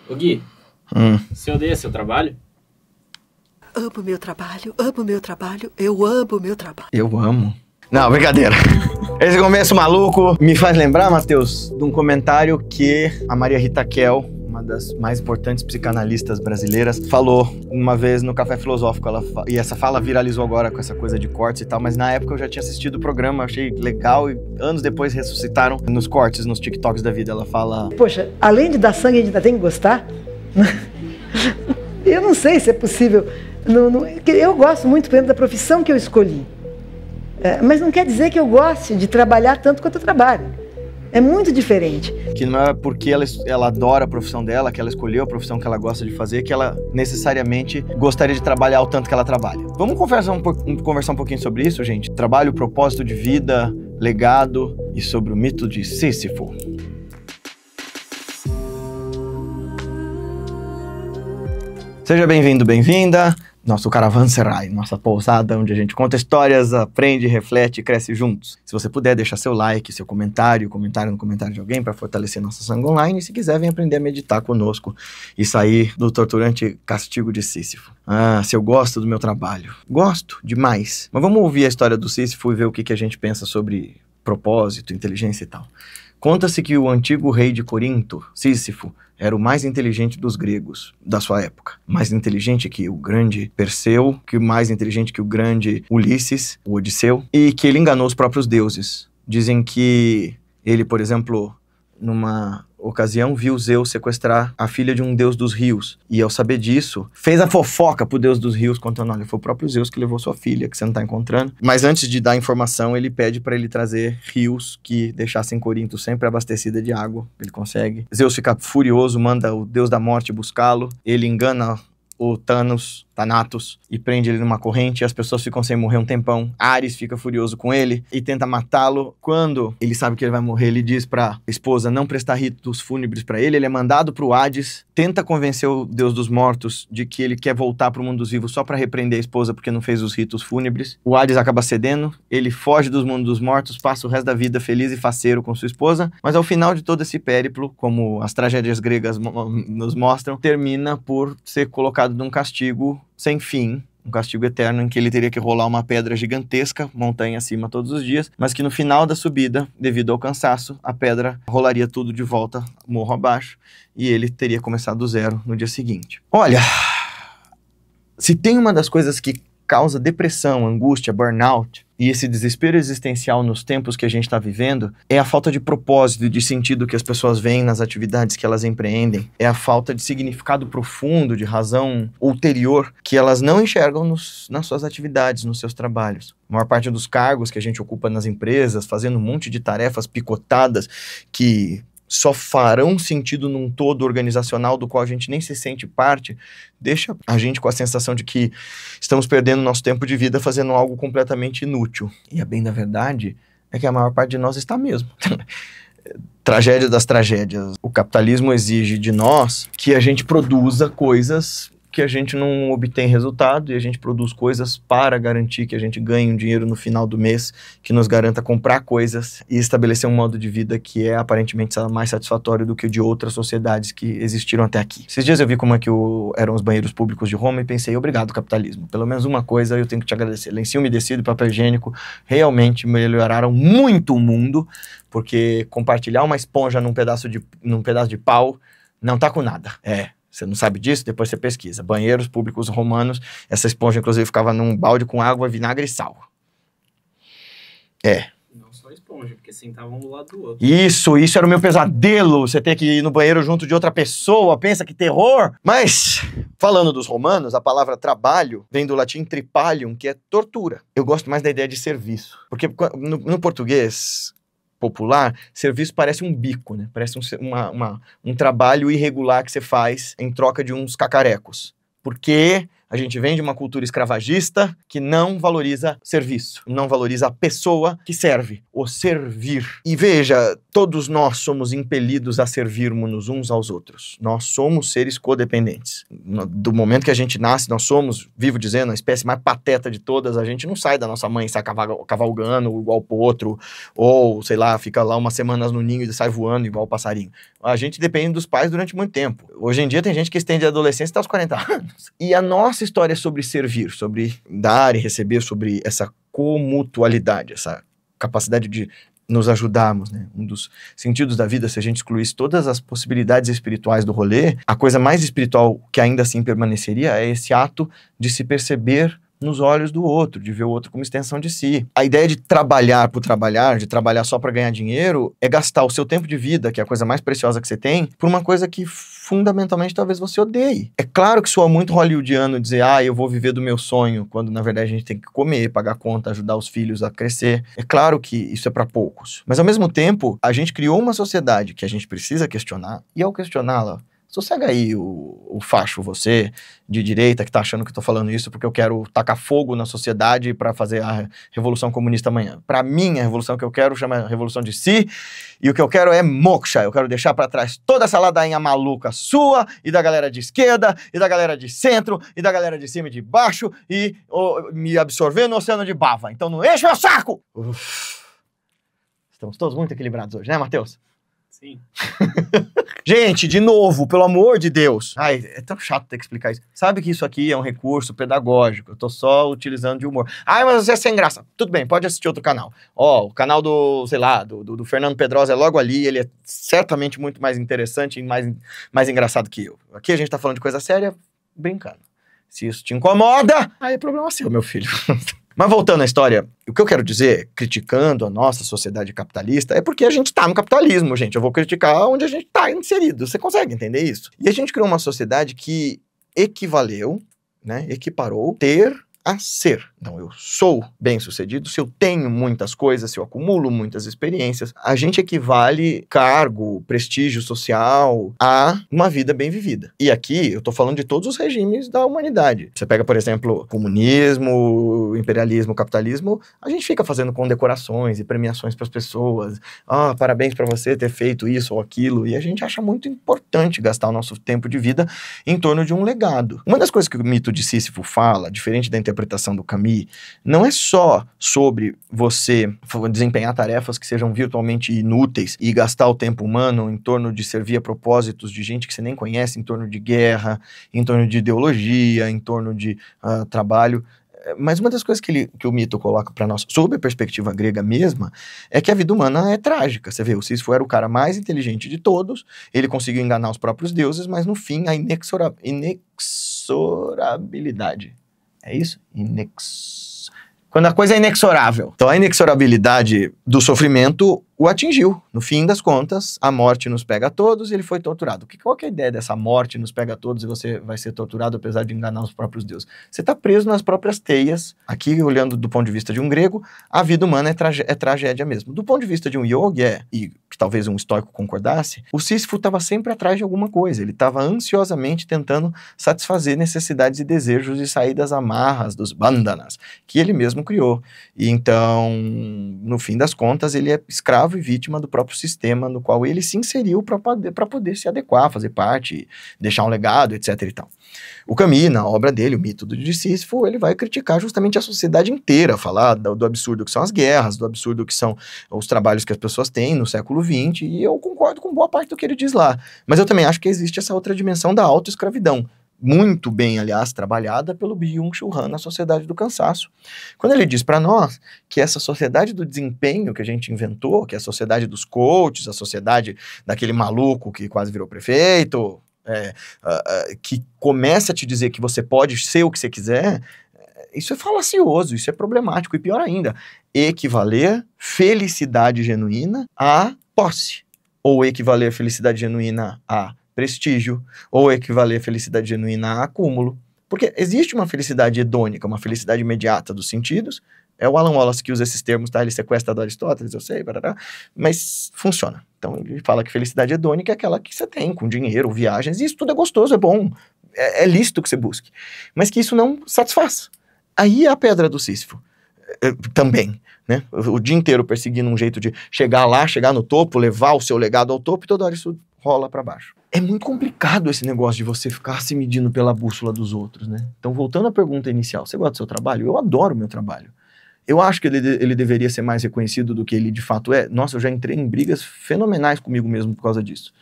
Ô Gui, você odeia seu trabalho? Amo meu trabalho, amo meu trabalho, eu amo meu trabalho. Eu amo. Não, brincadeira. Esse começo maluco me faz lembrar, Matheus, de um comentário que a Maria Rita Kell, uma das mais importantes psicanalistas brasileiras, falou uma vez no Café Filosófico. E essa fala viralizou agora com essa coisa de cortes e tal, mas na época eu já tinha assistido o programa, achei legal e anos depois ressuscitaram nos cortes, nos TikToks da vida. Ela fala... Poxa, além de dar sangue, a gente ainda tem que gostar? Eu não sei se é possível. Eu gosto muito, por exemplo, da profissão que eu escolhi. Mas não quer dizer que eu goste de trabalhar tanto quanto eu trabalho. É muito diferente. Que não é porque ela adora a profissão dela, que ela escolheu a profissão que ela gosta de fazer, que ela necessariamente gostaria de trabalhar o tanto que ela trabalha. Vamos conversar um pouquinho sobre isso, gente? Trabalho, propósito de vida, legado e sobre o mito de Sísifo. Seja bem-vindo, bem-vinda. Nosso Caravanserai, nossa pousada onde a gente conta histórias, aprende, reflete e cresce juntos. Se você puder, deixa seu like, seu comentário no comentário de alguém para fortalecer nossa sangue online. E se quiser, vem aprender a meditar conosco e sair do torturante castigo de Sísifo. Ah, se eu gosto do meu trabalho. Gosto demais. Mas vamos ouvir a história do Sísifo e ver o que a gente pensa sobre propósito, inteligência e tal. Conta-se que o antigo rei de Corinto, Sísifo, era o mais inteligente dos gregos da sua época. Mais inteligente que o grande Perseu, mais inteligente que o grande Ulisses, o Odisseu, e que ele enganou os próprios deuses. Dizem que ele, por exemplo, numa ocasião, viu Zeus sequestrar a filha de um deus dos rios. E ao saber disso, fez a fofoca pro deus dos rios, contando, olha, foi o próprio Zeus que levou sua filha, que você não tá encontrando. Mas antes de dar a informação, ele pede para ele trazer rios que deixassem Corinto sempre abastecida de água. Ele consegue. Zeus fica furioso, manda o deus da morte buscá-lo. Ele engana o Thanatos, e prende ele numa corrente, e as pessoas ficam sem morrer um tempão. Ares fica furioso com ele e tenta matá-lo. Quando ele sabe que ele vai morrer, ele diz pra esposa não prestar ritos fúnebres pra ele. Ele é mandado pro Hades, tenta convencer o deus dos mortos de que ele quer voltar pro mundo dos vivos só pra repreender a esposa porque não fez os ritos fúnebres. O Hades acaba cedendo, ele foge dos mundos dos mortos, passa o resto da vida feliz e faceiro com sua esposa, mas ao final de todo esse périplo, como as tragédias gregas nos mostram, termina por ser colocado num castigo sem fim, um castigo eterno em que ele teria que rolar uma pedra gigantesca, montanha acima todos os dias, mas que no final da subida, devido ao cansaço, a pedra rolaria tudo de volta, morro abaixo, e ele teria começado do zero no dia seguinte. Olha, se tem uma das coisas que causa depressão, angústia, burnout e esse desespero existencial nos tempos que a gente está vivendo, é a falta de propósito e de sentido que as pessoas veem nas atividades que elas empreendem. É a falta de significado profundo, de razão ulterior que elas não enxergam nas suas atividades, nos seus trabalhos. A maior parte dos cargos que a gente ocupa nas empresas, fazendo um monte de tarefas picotadas que só farão sentido num todo organizacional do qual a gente nem se sente parte, deixa a gente com a sensação de que estamos perdendo nosso tempo de vida fazendo algo completamente inútil. E a bem da verdade é que a maior parte de nós está mesmo. Tragédia das tragédias. O capitalismo exige de nós que a gente produza coisas que a gente não obtém resultado, e a gente produz coisas para garantir que a gente ganhe um dinheiro no final do mês, que nos garanta comprar coisas e estabelecer um modo de vida que é aparentemente mais satisfatório do que o de outras sociedades que existiram até aqui. Esses dias eu vi como é que eram os banheiros públicos de Roma e pensei, obrigado capitalismo, pelo menos uma coisa eu tenho que te agradecer. Lencinho umedecido e papel higiênico realmente melhoraram muito o mundo, porque compartilhar uma esponja num pedaço de pau não tá com nada. Você não sabe disso? Depois você pesquisa. Banheiros públicos romanos, essa esponja inclusive ficava num balde com água, vinagre e sal. Não só esponja, porque sentavam um do lado do outro. Isso era o meu pesadelo, você ter que ir no banheiro junto de outra pessoa, pensa que terror. Mas, falando dos romanos, a palavra trabalho vem do latim tripalium, que é tortura. Eu gosto mais da ideia de serviço, porque no português popular, serviço parece um bico, né? Parece um trabalho irregular que você faz em troca de uns cacarecos. Porque A gente vem de uma cultura escravagista que não valoriza serviço, não valoriza a pessoa que serve, o servir. E veja, todos nós somos impelidos a servirmos uns aos outros. Nós somos seres codependentes. Do momento que a gente nasce, nós somos, vivo dizendo, a espécie mais pateta de todas. A gente não sai da nossa mãe e sai cavalgando igual pro outro, ou, sei lá, fica lá umas semanas no ninho e sai voando igual o passarinho. A gente depende dos pais durante muito tempo. Hoje em dia tem gente que estende a adolescência até os 40 anos. E a nossa história é sobre servir, sobre dar e receber, sobre essa comutualidade, essa capacidade de nos ajudarmos, né? Um dos sentidos da vida, se a gente excluísse todas as possibilidades espirituais do rolê, a coisa mais espiritual que ainda assim permaneceria é esse ato de se perceber nos olhos do outro, de ver o outro como extensão de si. A ideia de trabalhar por trabalhar, de trabalhar só para ganhar dinheiro, é gastar o seu tempo de vida, que é a coisa mais preciosa que você tem, por uma coisa que fundamentalmente talvez você odeie. É claro que soa muito hollywoodiano dizer, eu vou viver do meu sonho, quando na verdade a gente tem que comer, pagar conta, ajudar os filhos a crescer. É claro que isso é para poucos. Mas ao mesmo tempo, a gente criou uma sociedade que a gente precisa questionar, e ao questioná-la, sossega aí o facho, você de direita que tá achando que eu tô falando isso porque eu quero tacar fogo na sociedade para fazer a revolução comunista amanhã. Para mim, a revolução que eu quero chama revolução de si, e o que eu quero é moksha. Eu quero deixar para trás toda essa ladainha maluca sua, e da galera de esquerda, e da galera de centro, e da galera de cima e de baixo, e me absorver no oceano de bava. Então não enche meu saco! Estamos todos muito equilibrados hoje, né, Matheus? Sim. Gente, de novo, pelo amor de Deus. É tão chato ter que explicar isso. Sabe que isso aqui é um recurso pedagógico. Eu tô só utilizando de humor. Mas você é sem graça. Tudo bem, pode assistir outro canal. O canal do, sei lá, do Fernando Pedrosa é logo ali. Ele é certamente muito mais interessante e mais engraçado que eu. Aqui a gente tá falando de coisa séria, brincando. Se isso te incomoda, aí é problema seu, meu filho. Mas voltando à história, o que eu quero dizer, criticando a nossa sociedade capitalista, é porque a gente tá no capitalismo, gente. Eu vou criticar onde a gente tá inserido. Você consegue entender isso? E a gente criou uma sociedade que equivaleu, né, equiparou ter a ser. Então, eu sou bem-sucedido se eu tenho muitas coisas, se eu acumulo muitas experiências. A gente equivale cargo, prestígio social a uma vida bem vivida. E aqui eu tô falando de todos os regimes da humanidade. Você pega, por exemplo, comunismo, imperialismo, capitalismo, a gente fica fazendo condecorações e premiações para as pessoas. Parabéns para você ter feito isso ou aquilo. E a gente acha muito importante gastar o nosso tempo de vida em torno de um legado. Uma das coisas que o mito de Sísifo fala, diferente da interpretação do Camus, não é só sobre você desempenhar tarefas que sejam virtualmente inúteis e gastar o tempo humano em torno de servir a propósitos de gente que você nem conhece, em torno de guerra, em torno de ideologia, em torno de trabalho. Mas uma das coisas que o mito coloca para nós, sob a perspectiva grega mesma, é que a vida humana é trágica. Você vê, o Sísifo era o cara mais inteligente de todos, ele conseguiu enganar os próprios deuses, mas no fim a inexorabilidade. É isso? Quando a coisa é inexorável. Então a inexorabilidade do sofrimento o atingiu. No fim das contas, a morte nos pega a todos e ele foi torturado. Qual que é a ideia dessa morte nos pega a todos e você vai ser torturado apesar de enganar os próprios deuses? Você está preso nas próprias teias. Aqui, olhando do ponto de vista de um grego, a vida humana é tragédia mesmo. Do ponto de vista de um yogi, e que talvez um estoico concordasse, o Sísifo estava sempre atrás de alguma coisa. Ele estava ansiosamente tentando satisfazer necessidades e desejos e sair das amarras, dos bandhanas, que ele mesmo criou. E então, no fim das contas, ele é escravo e vítima do próprio sistema no qual ele se inseriu para poder se adequar, fazer parte, deixar um legado, etc. e tal. O Camus, na obra dele, o mito de Sísifo, ele vai criticar justamente a sociedade inteira, falar do absurdo que são as guerras, do absurdo que são os trabalhos que as pessoas têm no século XX, e eu concordo com boa parte do que ele diz lá. Mas eu também acho que existe essa outra dimensão da autoescravidão, muito bem, aliás, trabalhada pelo Byung-Chul Han na Sociedade do Cansaço. Quando ele diz para nós que essa sociedade do desempenho que a gente inventou, que é a sociedade dos coaches, a sociedade daquele maluco que quase virou prefeito, que começa a te dizer que você pode ser o que você quiser, isso é falacioso, isso é problemático, e pior ainda, equivaler felicidade genuína a posse, ou equivaler felicidade genuína a prestígio, ou equivaler felicidade genuína a acúmulo. Porque existe uma felicidade hedônica, uma felicidade imediata dos sentidos. É o Alan Wallace que usa esses termos, tá? Ele sequestra do Aristóteles, eu sei, mas funciona. Então ele fala que felicidade hedônica é aquela que você tem, com dinheiro, viagens, e isso tudo é gostoso, é bom. é lícito que você busque, mas que isso não satisfaz. Aí é a pedra do Sísifo, também, né? O dia inteiro perseguindo um jeito de chegar lá, chegar no topo, levar o seu legado ao topo, e toda hora isso rola para baixo. É muito complicado esse negócio de você ficar se medindo pela bússola dos outros, né? Então, voltando à pergunta inicial, você gosta do seu trabalho? Eu adoro o meu trabalho. Eu acho que ele deveria ser mais reconhecido do que ele de fato é. Nossa, eu já entrei em brigas fenomenais comigo mesmo por causa disso.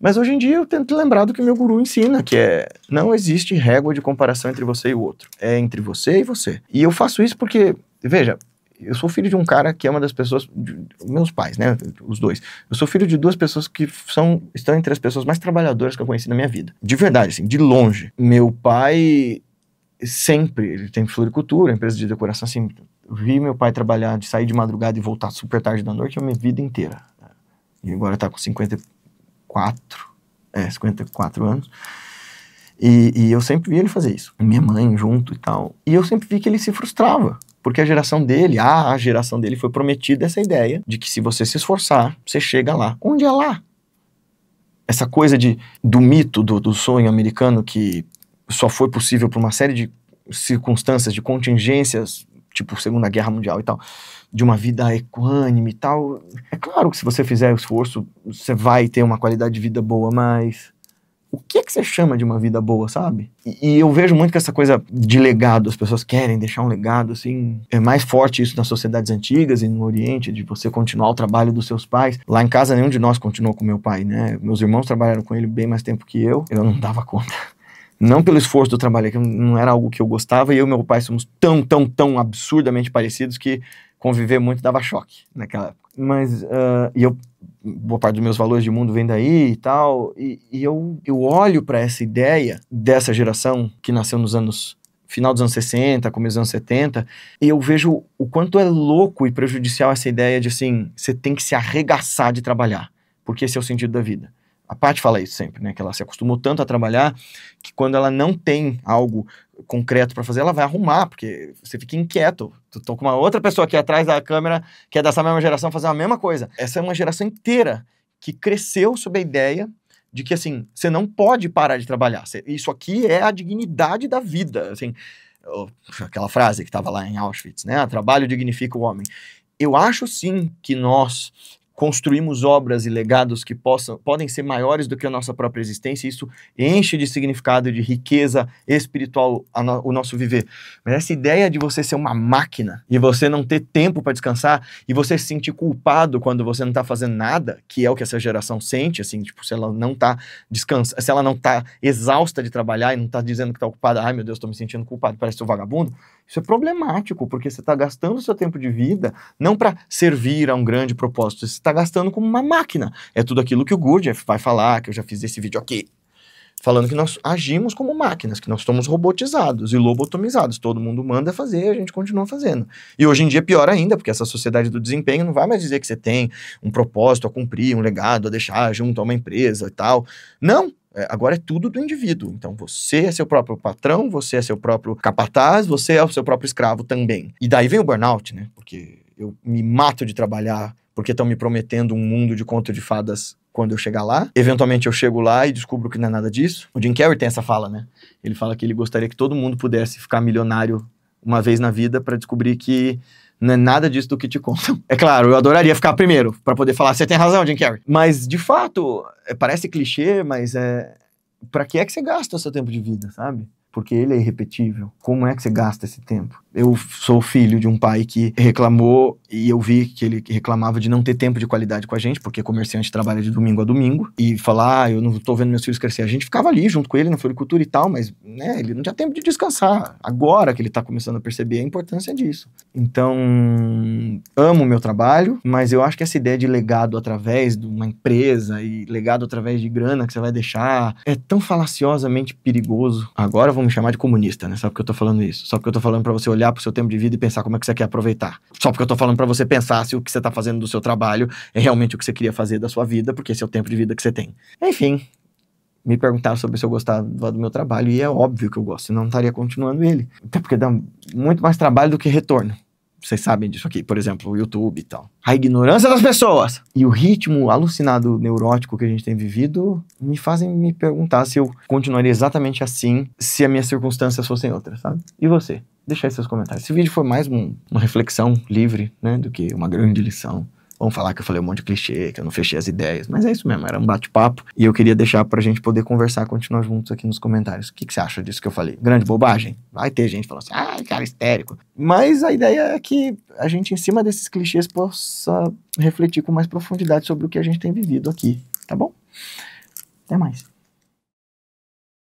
Mas hoje em dia eu tento lembrar do que meu guru ensina, que é: não existe régua de comparação entre você e o outro. É entre você e você. E eu faço isso porque, veja, eu sou filho de um cara que é uma das pessoas, meus pais, né, os dois. Eu sou filho de duas pessoas que estão entre as pessoas mais trabalhadoras que eu conheci na minha vida. De verdade, assim, de longe. Meu pai sempre, ele tem floricultura, empresa de decoração, assim, eu vi meu pai trabalhar, de sair de madrugada e voltar super tarde da noite a minha vida inteira. E agora tá com 54 anos. E eu sempre vi ele fazer isso. Minha mãe junto e tal. E eu sempre vi que ele se frustrava. Porque a geração dele foi prometida essa ideia de que se você se esforçar, você chega lá. Onde é lá? Essa coisa do mito, do sonho americano que só foi possível por uma série de circunstâncias, de contingências, tipo Segunda Guerra Mundial e tal, de uma vida equânime e tal. É claro que se você fizer o esforço, você vai ter uma qualidade de vida boa, mas o que é que você chama de uma vida boa, sabe? E eu vejo muito que essa coisa de legado, as pessoas querem deixar um legado, assim, é mais forte isso nas sociedades antigas e no Oriente, de você continuar o trabalho dos seus pais. Lá em casa, nenhum de nós continuou com meu pai, né? Meus irmãos trabalharam com ele bem mais tempo que eu não dava conta. Não pelo esforço do trabalho, que não era algo que eu gostava, e eu e meu pai somos tão absurdamente parecidos que conviver muito dava choque naquela época. Mas, boa parte dos meus valores de mundo vem daí e tal, e eu olho para essa ideia dessa geração que nasceu nos final dos anos 60, começo dos anos 70, e eu vejo o quanto é louco e prejudicial essa ideia de, assim, você tem que se arregaçar de trabalhar, porque esse é o sentido da vida. A Paty fala isso sempre, né? Que ela se acostumou tanto a trabalhar que quando ela não tem algo concreto para fazer, ela vai arrumar, porque você fica inquieto. Tô com uma outra pessoa aqui atrás da câmera que é dessa mesma geração fazer a mesma coisa. Essa é uma geração inteira que cresceu sob a ideia de que, assim, você não pode parar de trabalhar. Isso aqui é a dignidade da vida. Assim, aquela frase que estava lá em Auschwitz, né? Trabalho dignifica o homem. Eu acho, sim, que nós construímos obras e legados que podem ser maiores do que a nossa própria existência, e isso enche de significado, de riqueza espiritual o nosso viver. Mas essa ideia de você ser uma máquina, e você não ter tempo para descansar, e você se sentir culpado quando você não tá fazendo nada, que é o que essa geração sente, assim, tipo, se ela não tá descansando, se ela não tá exausta de trabalhar e não tá dizendo que tá ocupada, ai meu Deus, tô me sentindo culpado, parece um vagabundo, isso é problemático, porque você tá gastando o seu tempo de vida não para servir a um grande propósito, você está gastando como uma máquina. É tudo aquilo que o Gurdjieff vai falar, que eu já fiz esse vídeo aqui, falando que nós agimos como máquinas, que nós somos robotizados e lobotomizados. Todo mundo manda fazer, a gente continua fazendo. E hoje em dia é pior ainda, porque essa sociedade do desempenho não vai mais dizer que você tem um propósito a cumprir, um legado a deixar junto a uma empresa e tal. Não! Agora é tudo do indivíduo. Então você é seu próprio patrão, você é seu próprio capataz, você é o seu próprio escravo também. E daí vem o burnout, né? Porque eu me mato de trabalhar porque estão me prometendo um mundo de conto de fadas quando eu chegar lá. Eventualmente eu chego lá e descubro que não é nada disso. O Jim Carrey tem essa fala, né? Ele fala que ele gostaria que todo mundo pudesse ficar milionário uma vez na vida para descobrir que não é nada disso do que te contam. É claro, eu adoraria ficar primeiro, para poder falar, você tem razão, Jim Carrey. Mas, de fato, parece clichê, mas pra que é que você gasta o seu tempo de vida, sabe? Porque ele é irrepetível. Como é que você gasta esse tempo? Eu sou filho de um pai que reclamou, e eu vi que ele reclamava de não ter tempo de qualidade com a gente, porque comerciante trabalha de domingo a domingo, e falar, eu não tô vendo meus filhos crescer. A gente ficava ali junto com ele na floricultura e tal, mas né, ele não tinha tempo de descansar. Agora que ele tá começando a perceber a importância disso. Então, amo o meu trabalho, mas eu acho que essa ideia de legado através de uma empresa e legado através de grana que você vai deixar é tão falaciosamente perigoso. Agora vão me chamar de comunista, né? Só porque eu tô falando isso. Só porque eu tô falando pra você olhar pro seu tempo de vida e pensar como é que você quer aproveitar. Só porque eu tô falando pra você pensar se o que você tá fazendo do seu trabalho é realmente o que você queria fazer da sua vida, porque esse é o tempo de vida que você tem. Enfim, me perguntaram sobre se eu gostava do meu trabalho, e é óbvio que eu gosto, senão não estaria continuando ele. Até porque dá muito mais trabalho do que retorno. vocês sabem disso aqui, por exemplo, o YouTube e tal. A ignorância das pessoas e o ritmo alucinado neurótico que a gente tem vivido me fazem me perguntar se eu continuaria exatamente assim se as minhas circunstâncias fossem outras, sabe? E você? Deixa aí seus comentários. Esse vídeo foi mais uma reflexão livre, né, do que uma grande lição. Vamos falar que eu falei um monte de clichê, que eu não fechei as ideias, mas é isso mesmo, era um bate-papo e eu queria deixar pra gente poder conversar, continuar juntos aqui nos comentários. O que você acha disso que eu falei? Grande bobagem? Vai ter gente falando assim, ai, cara, histérico. Mas a ideia é que a gente, em cima desses clichês, possa refletir com mais profundidade sobre o que a gente tem vivido aqui, tá bom? Até mais.